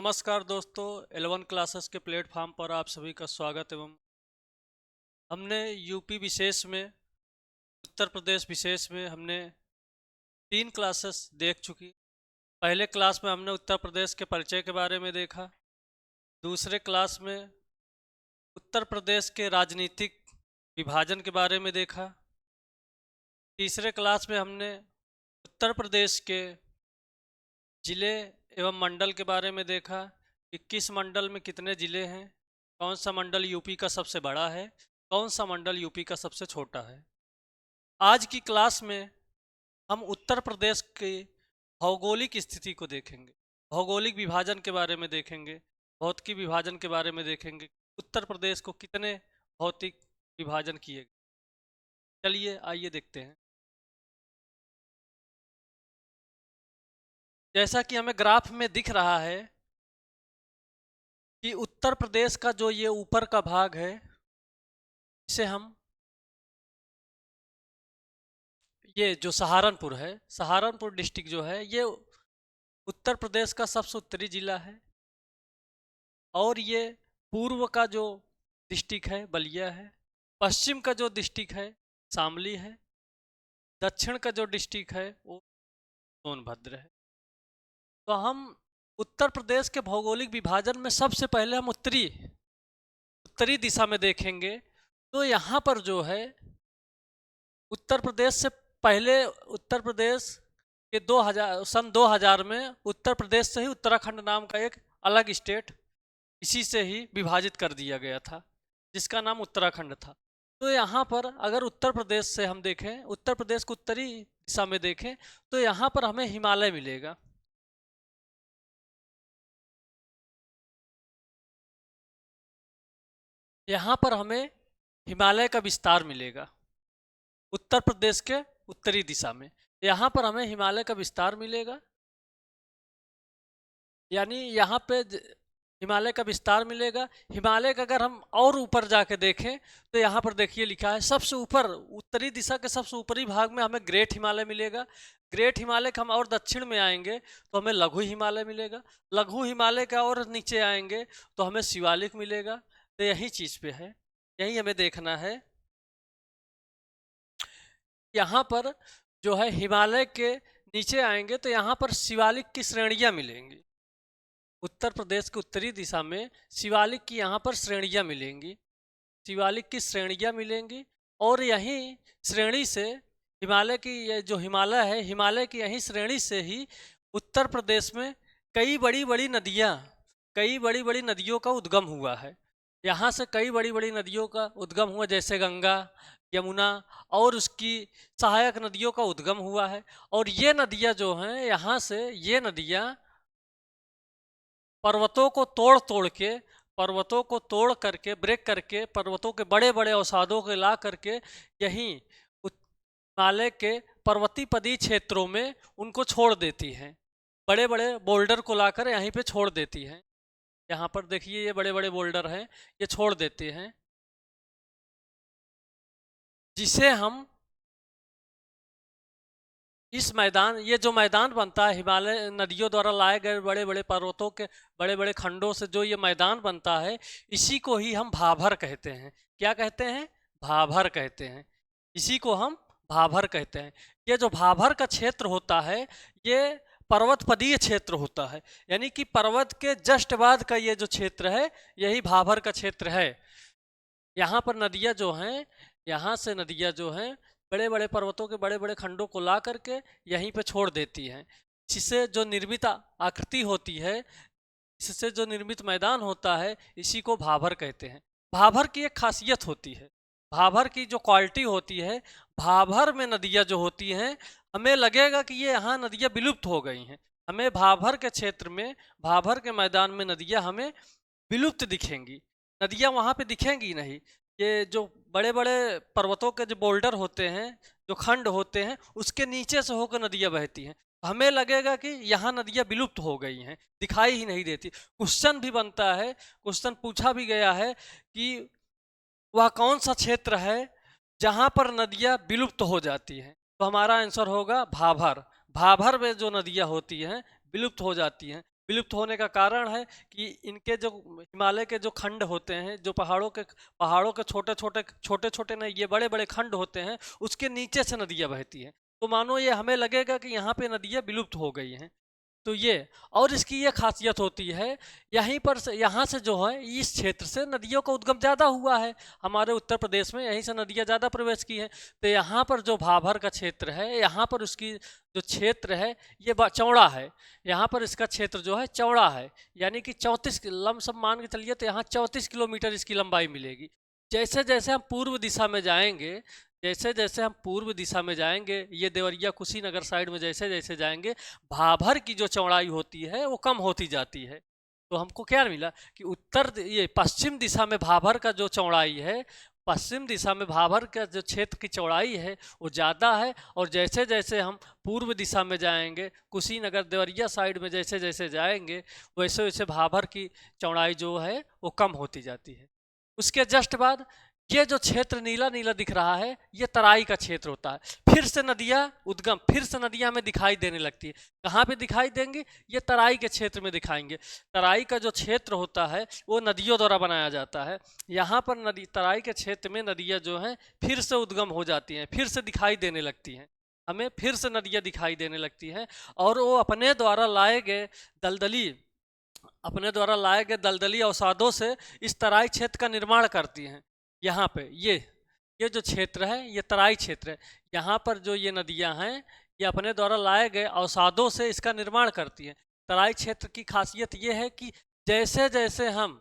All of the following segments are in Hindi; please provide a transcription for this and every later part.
नमस्कार दोस्तों, 11 क्लासेस के प्लेटफॉर्म पर आप सभी का स्वागत एवं हमने यूपी विशेष में, उत्तर प्रदेश विशेष में हमने 3 क्लासेस देख चुकी। पहले क्लास में हमने उत्तर प्रदेश के परिचय के बारे में देखा। दूसरे क्लास में उत्तर प्रदेश के राजनीतिक विभाजन के बारे में देखा। तीसरे क्लास में हमने उत्तर प्रदेश के जिले एवं मंडल के बारे में देखा कि किस मंडल में कितने ज़िले हैं, कौन सा मंडल यूपी का सबसे बड़ा है, कौन सा मंडल यूपी का सबसे छोटा है। आज की क्लास में हम उत्तर प्रदेश की भौगोलिक स्थिति को देखेंगे, भौगोलिक विभाजन के बारे में देखेंगे, भौतिकी विभाजन के बारे में देखेंगे। उत्तर प्रदेश को कितने भौतिक विभाजन किए गए। चलिए आइए देखते हैं। जैसा कि हमें ग्राफ में दिख रहा है कि उत्तर प्रदेश का जो ये ऊपर का भाग है, इसे हम ये जो सहारनपुर है, सहारनपुर डिस्ट्रिक्ट जो है, ये उत्तर प्रदेश का सबसे उत्तरी जिला है। और ये पूर्व का जो डिस्ट्रिक्ट है बलिया है, पश्चिम का जो डिस्ट्रिक्ट है शामली है, दक्षिण का जो डिस्ट्रिक्ट है वो सोनभद्र है। तो हम उत्तर प्रदेश के भौगोलिक विभाजन में सबसे पहले हम उत्तरी दिशा में देखेंगे। तो यहाँ पर जो है उत्तर प्रदेश से पहले, उत्तर प्रदेश के 2000 में उत्तर प्रदेश से ही उत्तराखंड नाम का एक अलग स्टेट इसी से ही विभाजित कर दिया गया था, जिसका नाम उत्तराखंड था। तो यहाँ पर अगर उत्तर प्रदेश से हम देखें, उत्तर प्रदेश को उत्तरी दिशा में देखें, तो यहाँ पर हमें हिमालय मिलेगा। यहाँ पर हमें हिमालय का विस्तार मिलेगा उत्तर प्रदेश के उत्तरी दिशा में। यहाँ पर हमें हिमालय का विस्तार मिलेगा, यानी यहाँ पे हिमालय का विस्तार मिलेगा। हिमालय का अगर हम और ऊपर जाके देखें तो यहाँ पर देखिए लिखा है सबसे ऊपर, उत्तरी दिशा के सबसे ऊपरी भाग में हमें ग्रेट हिमालय मिलेगा। ग्रेट हिमालय का हम और दक्षिण में आएंगे तो हमें लघु हिमालय मिलेगा। लघु हिमालय का और नीचे आएंगे तो हमें शिवालिक मिलेगा। तो यही चीज़ पे है, यही हमें देखना है। यहाँ पर जो है हिमालय के नीचे आएंगे तो यहाँ पर शिवालिक की श्रेणियाँ मिलेंगी। उत्तर प्रदेश के उत्तरी दिशा में शिवालिक की यहाँ पर श्रेणियाँ मिलेंगी, शिवालिक की श्रेणियाँ मिलेंगी। और यहीं श्रेणी से हिमालय की, ये जो हिमालय है, हिमालय की यहीं श्रेणी से ही उत्तर प्रदेश में कई बड़ी बड़ी नदियों का उद्गम हुआ है। यहाँ से कई बड़ी बड़ी नदियों का उद्गम हुआ, जैसे गंगा, यमुना और उसकी सहायक नदियों का उद्गम हुआ है। और ये नदियाँ जो हैं, यहाँ से ये नदियाँ पर्वतों को तोड़ करके, ब्रेक करके, पर्वतों के बड़े बड़े अवसादों को ला करके यहीं हिमालय के पर्वतीपदी क्षेत्रों में उनको छोड़ देती हैं। बड़े बड़े बोल्डर को लाकर यहीं पे छोड़ देती हैं। यहाँ पर देखिए ये बड़े बड़े बोल्डर हैं, ये छोड़ देते हैं, जिसे हम इस मैदान, ये जो मैदान बनता है हिमालय नदियों द्वारा लाए गए बड़े बड़े पर्वतों के बड़े बड़े खंडों से जो ये मैदान बनता है, इसी को ही हम भाभर कहते हैं। क्या कहते हैं? भाभर कहते हैं। इसी को हम भाभर कहते हैं। ये जो भाभर का क्षेत्र होता है, ये पर्वतपदीय क्षेत्र होता है, यानी कि पर्वत के जस्ट बाद का ये जो क्षेत्र है, यही भाभर का क्षेत्र है। यहाँ पर नदियाँ जो हैं, यहाँ से नदियाँ जो हैं बड़े बड़े पर्वतों के बड़े बड़े खंडों को ला करके यहीं पे छोड़ देती हैं, जिससे जो निर्मित आकृति होती है, इससे जो निर्मित मैदान होता है, इसी को भाभर कहते हैं। भाभर की एक खासियत होती है, भाभर की जो क्वालिटी होती है, भाभर में नदियाँ जो होती हैं, हमें लगेगा कि ये यहाँ नदियाँ विलुप्त हो गई हैं। हमें भाभर के क्षेत्र में, भाभर के मैदान में नदियाँ हमें विलुप्त दिखेंगी, नदियाँ वहाँ पे दिखेंगी नहीं। ये जो बड़े बड़े पर्वतों के जो बोल्डर होते हैं, जो खंड होते हैं, उसके नीचे से होकर नदियाँ बहती हैं। हमें लगेगा कि यहाँ नदियाँ विलुप्त हो गई हैं, दिखाई ही नहीं देती। क्वेश्चन भी बनता है, क्वेश्चन पूछा भी गया है कि वह कौन सा क्षेत्र है जहाँ पर नदियाँ विलुप्त हो जाती हैं। तो हमारा आंसर होगा भाभर। भाभर में जो नदियाँ होती हैं विलुप्त हो जाती हैं। विलुप्त होने का कारण है कि इनके जो हिमालय के जो खंड होते हैं, जो पहाड़ों के छोटे छोटे नहीं, ये बड़े बड़े खंड होते हैं, उसके नीचे से नदियाँ बहती हैं। तो मानो ये हमें लगेगा कि यहाँ पे नदियाँ विलुप्त हो गई हैं। तो ये, और इसकी ये खासियत होती है, यहाँ से जो है इस क्षेत्र से नदियों का उद्गम ज़्यादा हुआ है। हमारे उत्तर प्रदेश में यहीं से नदियाँ ज़्यादा प्रवेश की हैं। तो यहाँ पर जो भाभर का क्षेत्र है, यहाँ पर उसकी जो क्षेत्र है ये चौड़ा है। यहाँ पर इसका क्षेत्र जो है चौड़ा है, यानी कि 34 लमसम मान के चलिए, तो यहाँ 34 किलोमीटर इसकी लंबाई मिलेगी। जैसे जैसे हम पूर्व दिशा में जाएंगे, जैसे जैसे हम पूर्व दिशा में जाएंगे, ये देवरिया कुशीनगर साइड में जैसे जैसे जाएंगे, भाभर की जो चौड़ाई होती है वो कम होती जाती है। तो हमको क्या मिला कि ये पश्चिम दिशा में भाभर का जो चौड़ाई है, पश्चिम दिशा में भाभर का जो क्षेत्र की चौड़ाई है वो ज़्यादा है। और जैसे जैसे हम पूर्व दिशा में जाएंगे, कुशीनगर देवरिया साइड में जैसे जैसे जाएंगे, वैसे वैसे भाभर की चौड़ाई जो है वो कम होती जाती है। उसके जस्ट बाद ये जो क्षेत्र नीला नीला दिख रहा है, ये तराई का क्षेत्र होता है। फिर से नदियाँ हमें दिखाई देने लगती है। कहाँ पे दिखाई देंगी? ये तराई के क्षेत्र में दिखाएंगे। तराई का जो क्षेत्र होता है वो नदियों द्वारा बनाया जाता है। यहाँ पर तराई के क्षेत्र में नदियाँ जो हैं फिर से उद्गम हो जाती हैं, फिर से दिखाई देने लगती हैं, हमें फिर से नदियाँ दिखाई देने लगती हैं। और वो अपने द्वारा लाए गए दलदली अवसादों से इस तराई क्षेत्र का निर्माण करती हैं। यहाँ पे ये जो क्षेत्र है ये तराई क्षेत्र है। यहाँ पर जो ये नदियाँ हैं ये अपने द्वारा लाए गए अवसादों से इसका निर्माण करती हैं। तराई क्षेत्र की खासियत ये है कि जैसे जैसे हम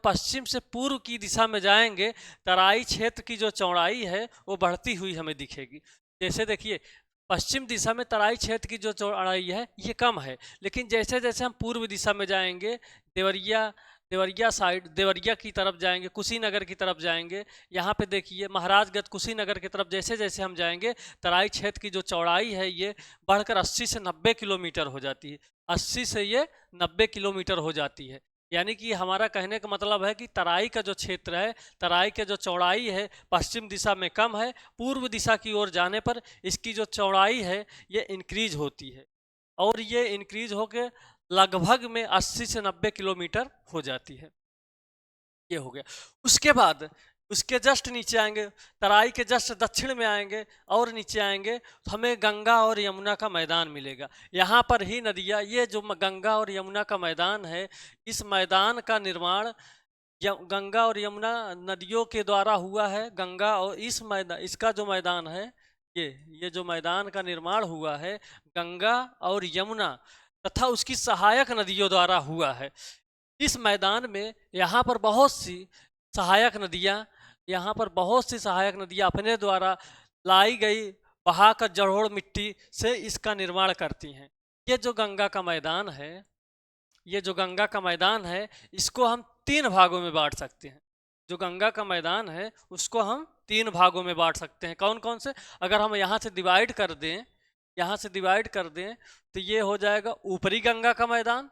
पश्चिम से पूर्व की दिशा में जाएंगे, तराई क्षेत्र की जो चौड़ाई है वो बढ़ती हुई हमें दिखेगी। जैसे देखिए, पश्चिम दिशा में तराई क्षेत्र की जो चौड़ाई है ये कम है, लेकिन जैसे जैसे हम पूर्व दिशा में जाएंगे, देवरिया की तरफ जाएंगे, कुशीनगर की तरफ जाएंगे, यहाँ पे देखिए महाराजगंज कुशीनगर की तरफ जैसे जैसे हम जाएंगे, तराई क्षेत्र की जो चौड़ाई है ये बढ़कर 80 से 90 किलोमीटर हो जाती है। 80 से ये 90 किलोमीटर हो जाती है। यानी कि हमारा कहने का मतलब है कि तराई का जो क्षेत्र है, तराई के जो चौड़ाई है पश्चिम दिशा में कम है, पूर्व दिशा की ओर जाने पर इसकी जो चौड़ाई है ये इंक्रीज होती है, और ये इंक्रीज होकर लगभग में 80 से 90 किलोमीटर हो जाती है। ये हो गया। उसके बाद उसके जस्ट नीचे आएंगे, तराई के जस्ट दक्षिण में आएंगे और नीचे आएंगे तो हमें गंगा और यमुना का मैदान मिलेगा। यहाँ पर ही नदियाँ, ये जो गंगा और यमुना का मैदान है, इस मैदान का निर्माण गंगा और यमुना नदियों के द्वारा हुआ है। गंगा और इसका जो मैदान है, ये जो मैदान का निर्माण हुआ है गंगा और यमुना तथा उसकी सहायक नदियों द्वारा हुआ है। इस मैदान में यहाँ पर बहुत सी सहायक नदियाँ अपने द्वारा लाई गई बहाकर जड़ोड़ मिट्टी से इसका निर्माण करती हैं। ये जो गंगा का मैदान है इसको हम 3 भागों में बांट सकते हैं। जो गंगा का मैदान है उसको हम 3 भागों में बांट सकते हैं। कौन कौन से? अगर हम यहाँ से डिवाइड कर दें तो ये हो जाएगा ऊपरी गंगा का मैदान,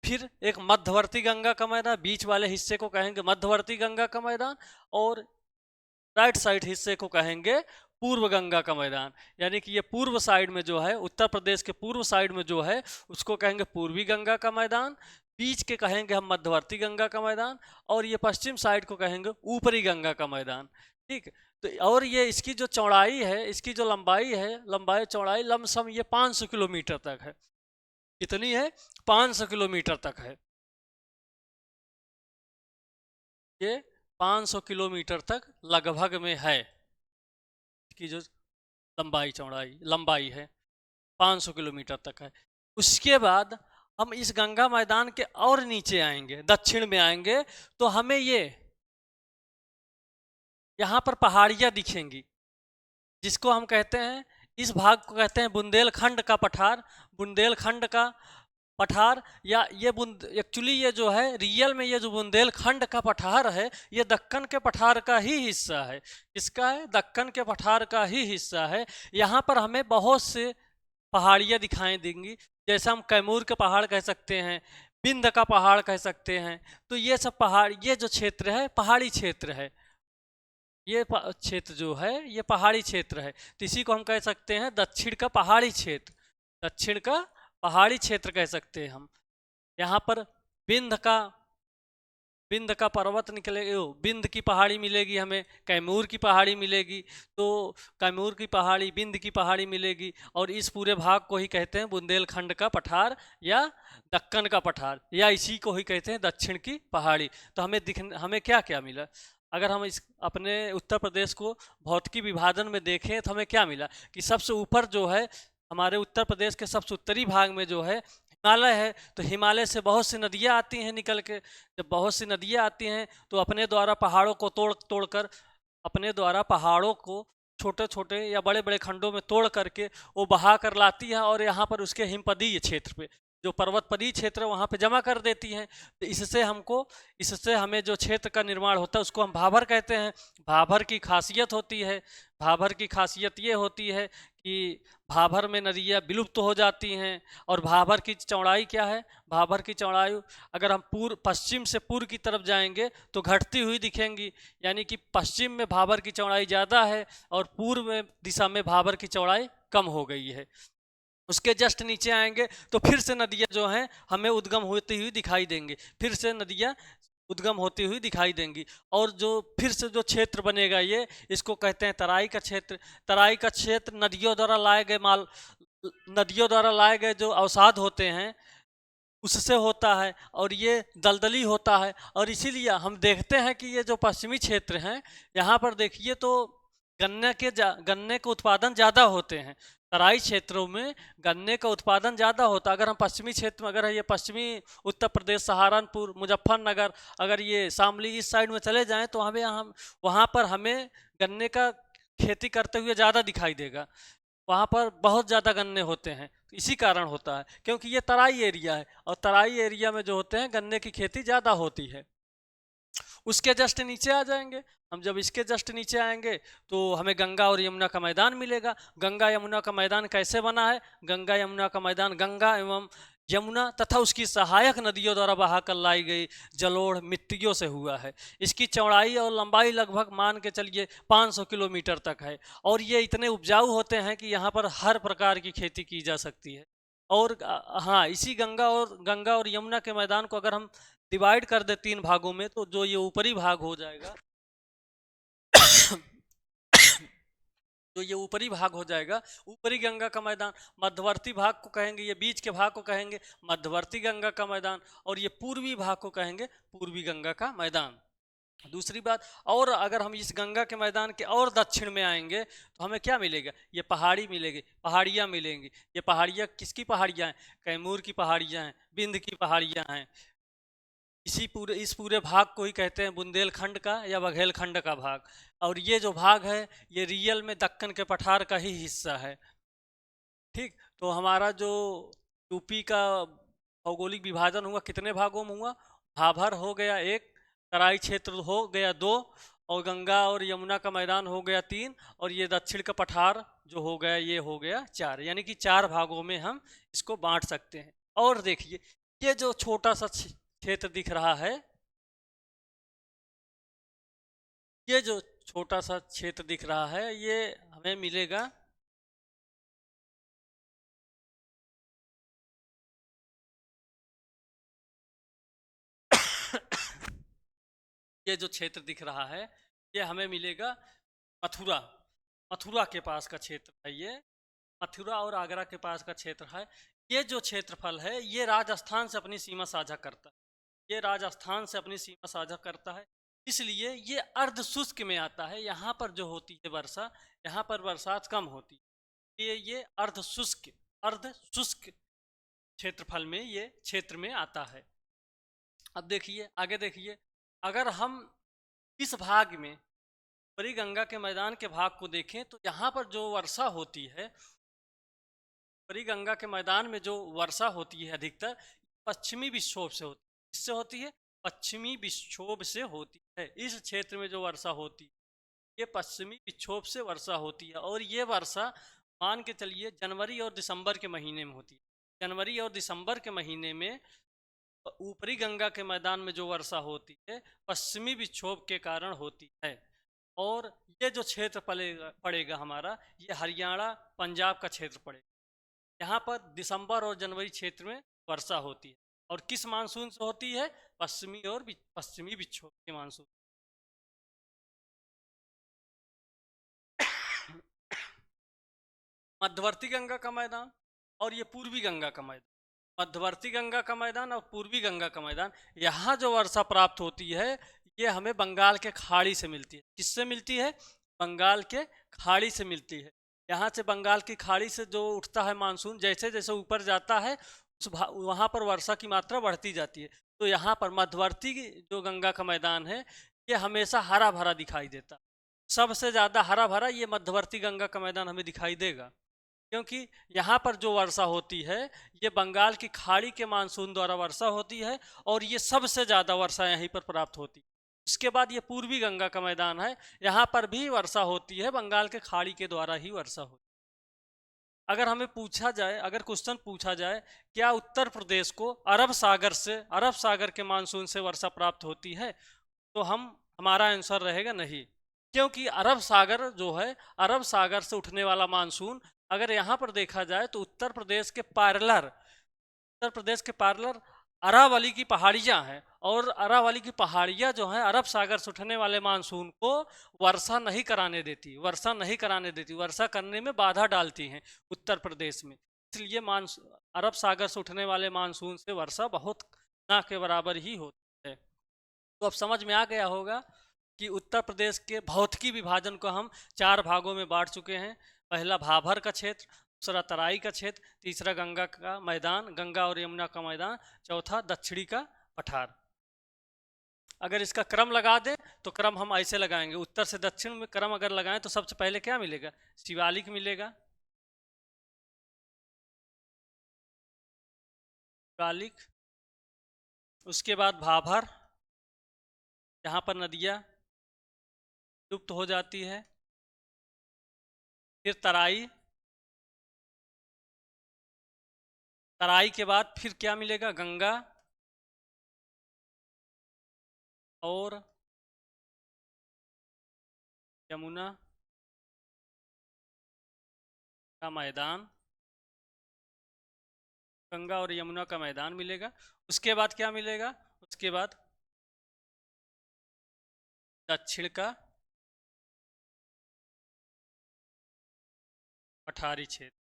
फिर एक मध्यवर्ती गंगा का मैदान, बीच वाले हिस्से को कहेंगे मध्यवर्ती गंगा का मैदान, और राइट साइड हिस्से को कहेंगे पूर्व गंगा का मैदान। यानी कि ये पूर्व साइड में जो है, उत्तर प्रदेश के पूर्व साइड में जो है उसको कहेंगे पूर्वी गंगा का मैदान, बीच के कहेंगे हम मध्यवर्ती गंगा का मैदान, और ये पश्चिम साइड को कहेंगे ऊपरी गंगा का मैदान। ठीक। तो और ये इसकी जो चौड़ाई है, इसकी जो लंबाई चौड़ाई लमसम ये 500 किलोमीटर तक है। कितनी है? 500 किलोमीटर तक है। ये 500 किलोमीटर तक लगभग में है, की जो लंबाई है 500 किलोमीटर तक है। उसके बाद हम इस गंगा मैदान के और नीचे आएंगे, दक्षिण में आएंगे, तो हमें यहाँ पर पहाड़ियाँ दिखेंगी, जिसको हम कहते हैं, इस भाग को कहते हैं बुंदेलखंड का पठार। या ये एक्चुअली ये जो है रियल में ये जो बुंदेलखंड का पठार है ये दक्कन के पठार का ही हिस्सा है। इसका है दक्कन के पठार का ही हिस्सा है। यहाँ पर हमें बहुत से पहाड़ियाँ दिखाई देंगी, जैसे हम कैमूर के पहाड़ कह सकते हैं, बिंद का पहाड़ कह सकते हैं। तो ये सब पहाड़, ये जो क्षेत्र है पहाड़ी क्षेत्र है, ये क्षेत्र जो है ये पहाड़ी क्षेत्र है। तो इसी को हम कह सकते हैं दक्षिण का पहाड़ी क्षेत्र, दक्षिण का पहाड़ी क्षेत्र कह सकते हैं हम। यहाँ पर विंध्य का विंध्य का पर्वत निकलेगा, विंध्य की पहाड़ी मिलेगी हमें, कैमूर की पहाड़ी मिलेगी, तो कैमूर की पहाड़ी, विंध्य की पहाड़ी मिलेगी, और इस पूरे भाग को ही कहते हैं बुंदेलखंड का पठार या दक्कन का पठार, या इसी को ही कहते हैं दक्षिण की पहाड़ी। तो हमें क्या क्या मिला? अगर हम इस अपने उत्तर प्रदेश को भौतिकी विभाजन में देखें तो हमें क्या मिला कि सबसे ऊपर जो है हमारे उत्तर प्रदेश के सबसे उत्तरी भाग में जो है हिमालय है। तो हिमालय से बहुत सी नदियाँ आती हैं निकल के। जब बहुत सी नदियाँ आती हैं तो अपने द्वारा पहाड़ों को तोड़ तोड़ कर, अपने द्वारा पहाड़ों को छोटे छोटे या बड़े बड़े खंडों में तोड़ करके वो बहा कर लाती है, और यहाँ पर उसके हिमपदीय क्षेत्र पे, जो पर्वतपदीय क्षेत्र वहाँ पे जमा कर देती हैं। तो इससे हमें जो क्षेत्र का निर्माण होता है उसको हम भाबर कहते हैं। भाबर की खासियत होती है, भाबर की खासियत ये होती है कि भाबर में नदियाँ विलुप्त हो जाती हैं। और भाबर की चौड़ाई क्या है? भाबर की चौड़ाई अगर हम पश्चिम से पूर्व की तरफ जाएंगे तो घटती हुई दिखेंगी, यानी कि पश्चिम में भाबर की चौड़ाई ज़्यादा है और पूर्व में दिशा में भाबर की चौड़ाई कम हो गई है। उसके जस्ट नीचे आएंगे तो फिर से नदियाँ जो हैं हमें उद्गम होती हुई दिखाई देंगी, फिर से नदियाँ उद्गम होती हुई दिखाई देंगी। और जो फिर से जो क्षेत्र बनेगा ये, इसको कहते हैं तराई का क्षेत्र। तराई का क्षेत्र नदियों द्वारा लाए गए जो अवसाद होते हैं उससे होता है, और ये दलदली होता है। और इसीलिए हम देखते हैं कि ये जो पश्चिमी क्षेत्र हैं यहाँ पर देखिए तो गन्ने के उत्पादन ज़्यादा होते हैं। तराई क्षेत्रों में गन्ने का उत्पादन ज़्यादा होता है। अगर हम पश्चिमी क्षेत्र में, अगर ये पश्चिमी उत्तर प्रदेश, सहारनपुर, मुजफ्फरनगर, अगर ये शामली इस साइड में चले जाएं तो हम वहाँ पर हमें गन्ने का खेती करते हुए ज़्यादा दिखाई देगा। वहाँ पर बहुत ज़्यादा गन्ने होते हैं। तो इसी कारण होता है क्योंकि ये तराई एरिया है, और तराई एरिया में जो होते हैं गन्ने की खेती ज़्यादा होती है। उसके जस्ट नीचे आ जाएंगे हम, जब इसके जस्ट नीचे आएंगे तो हमें गंगा और यमुना का मैदान मिलेगा। गंगा यमुना का मैदान कैसे बना है? गंगा यमुना का मैदान गंगा एवं यमुना तथा उसकी सहायक नदियों द्वारा बहाकर लाई गई जलोढ़ मिट्टियों से हुआ है। इसकी चौड़ाई और लंबाई लगभग मान के चलिए 500 किलोमीटर तक है, और ये इतने उपजाऊ होते हैं कि यहाँ पर हर प्रकार की खेती की जा सकती है। और हाँ, इसी गंगा और यमुना के मैदान को अगर हम डिवाइड कर दे 3 भागों में, तो जो ये ऊपरी भाग हो जाएगा जो ये ऊपरी भाग हो जाएगा, ऊपरी गंगा का मैदान, मध्यवर्ती भाग को कहेंगे, ये बीच के भाग को कहेंगे मध्यवर्ती गंगा का मैदान, और ये पूर्वी भाग को कहेंगे पूर्वी गंगा का मैदान। दूसरी बात, और अगर हम इस गंगा के मैदान के और दक्षिण में आएंगे तो हमें क्या मिलेगा? ये पहाड़ी मिलेगी, पहाड़ियाँ मिलेंगी। ये पहाड़ियाँ किसकी पहाड़ियाँ हैं? कैमूर की पहाड़ियाँ हैं, विंध्य की पहाड़ियाँ हैं। इस पूरे भाग को ही कहते हैं बुंदेलखंड का या बघेलखंड का भाग। और ये जो भाग है ये रियल में दक्कन के पठार का ही हिस्सा है। ठीक, तो हमारा जो यूपी का भौगोलिक विभाजन हुआ कितने भागों में हुआ? भाभर हो गया एक, तराई क्षेत्र हो गया दो, और गंगा और यमुना का मैदान हो गया तीन, और ये दक्षिण का पठार जो हो गया ये हो गया चार। यानी कि 4 भागों में हम इसको बांट सकते हैं। और देखिए ये जो छोटा सा क्षेत्र दिख रहा है, ये जो छोटा सा क्षेत्र दिख रहा है ये हमें मिलेगा ये जो क्षेत्र दिख रहा है ये हमें मिलेगा मथुरा। मथुरा के पास का क्षेत्र है ये, मथुरा और आगरा के पास का क्षेत्र है। ये जो क्षेत्रफल है ये राजस्थान से अपनी सीमा साझा करता है, ये राजस्थान से अपनी सीमा साझा करता है। इसलिए ये अर्ध शुष्क में आता है। यहाँ पर जो होती है वर्षा, यहाँ पर बरसात कम होती है, ये अर्ध शुष्क क्षेत्रफल में ये क्षेत्र में आता है। अब देखिए आगे देखिए, अगर हम इस भाग में परी गंगा के मैदान के भाग को देखें तो यहाँ पर जो वर्षा होती है, परी गंगा के मैदान में जो वर्षा होती है अधिकतर पश्चिमी विक्षोभ से होती है। इससे होती है, पश्चिमी विक्षोभ से होती है। इस क्षेत्र में जो वर्षा होती है ये पश्चिमी विक्षोभ से वर्षा होती है, और ये वर्षा मान के चलिए जनवरी और दिसंबर के महीने में होती है। जनवरी और दिसंबर के महीने में ऊपरी गंगा के मैदान में जो वर्षा होती है पश्चिमी विक्षोभ के कारण होती है। और ये जो क्षेत्र पड़ेगा हमारा, ये हरियाणा पंजाब का क्षेत्र पड़ेगा। यहाँ पर दिसंबर और जनवरी क्षेत्र में वर्षा होती है। और किस मानसून से होती है? पश्चिमी और पश्चिमी विक्षोभ के मानसून। मध्यवर्ती गंगा का मैदान और ये पूर्वी गंगा का मैदान। मध्यवर्ती गंगा का मैदान और पूर्वी गंगा का मैदान, यहाँ जो वर्षा प्राप्त होती है ये हमें बंगाल के खाड़ी से मिलती है। किससे मिलती है? बंगाल के खाड़ी से मिलती है। यहाँ से बंगाल की खाड़ी से जो उठता है मानसून, जैसे जैसे ऊपर जाता है वहाँ पर वर्षा की मात्रा बढ़ती जाती है। तो यहाँ पर मध्यवर्ती जो गंगा का मैदान है ये हमेशा हरा भरा दिखाई देता है। सबसे ज़्यादा हरा भरा ये मध्यवर्ती गंगा का मैदान हमें दिखाई देगा, क्योंकि यहाँ पर जो वर्षा होती है ये बंगाल की खाड़ी के मानसून द्वारा वर्षा होती है और ये सबसे ज़्यादा वर्षा यहीं पर प्राप्त होती है। इसके बाद ये पूर्वी गंगा का मैदान है, यहाँ पर भी वर्षा होती है, बंगाल के खाड़ी के द्वारा ही वर्षा होती है। अगर हमें पूछा जाए, अगर क्वेश्चन पूछा जाए क्या उत्तर प्रदेश को अरब सागर के मानसून से वर्षा प्राप्त होती है, तो हमारा आंसर रहेगा नहीं। क्योंकि अरब सागर जो है, अरब सागर से उठने वाला मानसून अगर यहाँ पर देखा जाए तो उत्तर प्रदेश के पार्लर अरावली की पहाड़ियाँ हैं, और अरावली की पहाड़ियाँ जो हैं अरब सागर से उठने वाले मानसून को वर्षा नहीं कराने देती, वर्षा करने में बाधा डालती हैं उत्तर प्रदेश में। इसलिए अरब सागर से उठने वाले मानसून से वर्षा बहुत ना के बराबर ही होती है। तो अब समझ में आ गया होगा कि उत्तर प्रदेश के भौतिकी विभाजन को हम 4 भागों में बांट चुके हैं। पहला भाभर का क्षेत्र, दूसरा तराई का क्षेत्र, तीसरा गंगा का मैदान, गंगा और यमुना का मैदान, चौथा दक्षिणी का पठार। अगर इसका क्रम लगा दें तो क्रम हम ऐसे लगाएंगे, उत्तर से दक्षिण में क्रम अगर लगाएं तो सबसे पहले क्या मिलेगा? शिवालिक मिलेगा, शिवालिक। उसके बाद भाभर, जहाँ पर नदियाँ लुप्त हो जाती है। फिर तराई, तराई के बाद फिर क्या मिलेगा? गंगा और यमुना का मैदान, गंगा और यमुना का मैदान मिलेगा। उसके बाद क्या मिलेगा? उसके बाद दक्षिण का पठारी क्षेत्र,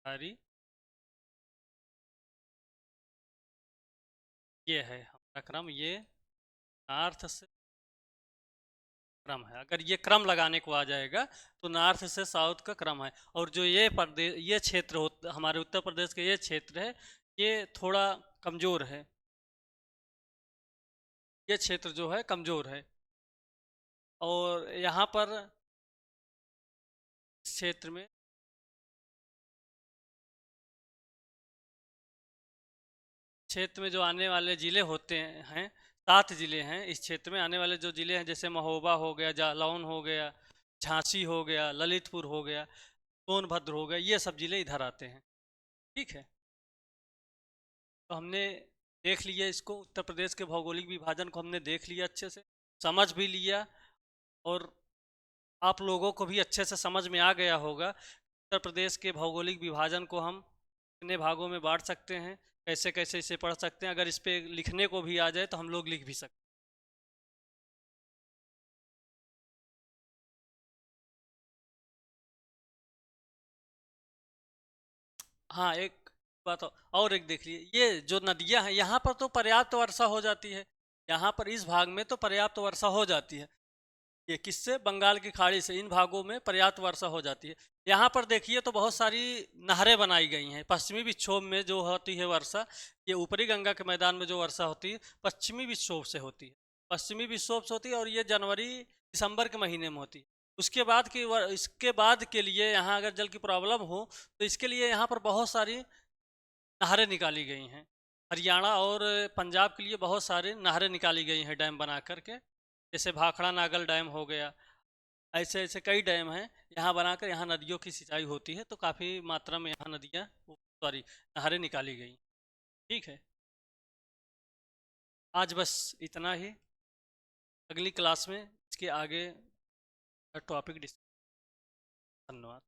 पठारी। ये है हमारा क्रम, ये नॉर्थ से क्रम है। अगर ये क्रम लगाने को आ जाएगा तो नॉर्थ से साउथ का क्रम है। और जो ये क्षेत्र हमारे उत्तर प्रदेश के ये क्षेत्र है, ये थोड़ा कमजोर है, ये क्षेत्र जो है कमजोर है। और यहाँ पर इस क्षेत्र में जो आने वाले ज़िले होते हैं, 7 ज़िले हैं इस क्षेत्र में आने वाले जो ज़िले हैं, जैसे महोबा हो गया, जालौन हो गया, झांसी हो गया, ललितपुर हो गया, सोनभद्र हो गया, ये सब ज़िले इधर आते हैं। ठीक है, तो हमने देख लिया इसको, उत्तर प्रदेश के भौगोलिक विभाजन को हमने देख लिया, अच्छे से समझ भी लिया। और आप लोगों को भी अच्छे से समझ में आ गया होगा उत्तर प्रदेश के भौगोलिक विभाजन को हम कितने भागों में बांट सकते हैं, कैसे कैसे इसे पढ़ सकते हैं। अगर इस पे लिखने को भी आ जाए तो हम लोग लिख भी सकते हैं। हाँ, एक बात और एक देख लीजिए, ये जो नदियाँ हैं यहाँ पर तो पर्याप्त वर्षा हो जाती है, यहाँ पर इस भाग में तो पर्याप्त वर्षा हो जाती है। ये किससे? बंगाल की खाड़ी से इन भागों में पर्याप्त वर्षा हो जाती है। यहाँ पर देखिए तो बहुत सारी नहरें बनाई गई हैं। पश्चिमी विक्षोभ में जो होती है वर्षा, ये ऊपरी गंगा के मैदान में जो वर्षा होती है पश्चिमी विक्षोभ से होती है, पश्चिमी विक्षोभ से होती है, और ये जनवरी दिसंबर के महीने में होती है। इसके बाद के लिए यहाँ अगर जल की प्रॉब्लम हो तो इसके लिए यहाँ पर बहुत सारी नहरें निकाली गई हैं। हरियाणा और पंजाब के लिए बहुत सारे नहरें निकाली गई हैं डैम बना करके, जैसे भाखड़ा नागल डैम हो गया। ऐसे ऐसे कई डैम हैं यहाँ बनाकर, यहाँ नदियों की सिंचाई होती है, तो काफ़ी मात्रा में यहाँ नहरें निकाली गई। ठीक है, आज बस इतना ही। अगली क्लास में इसके आगे टॉपिक डिस्कस। धन्यवाद।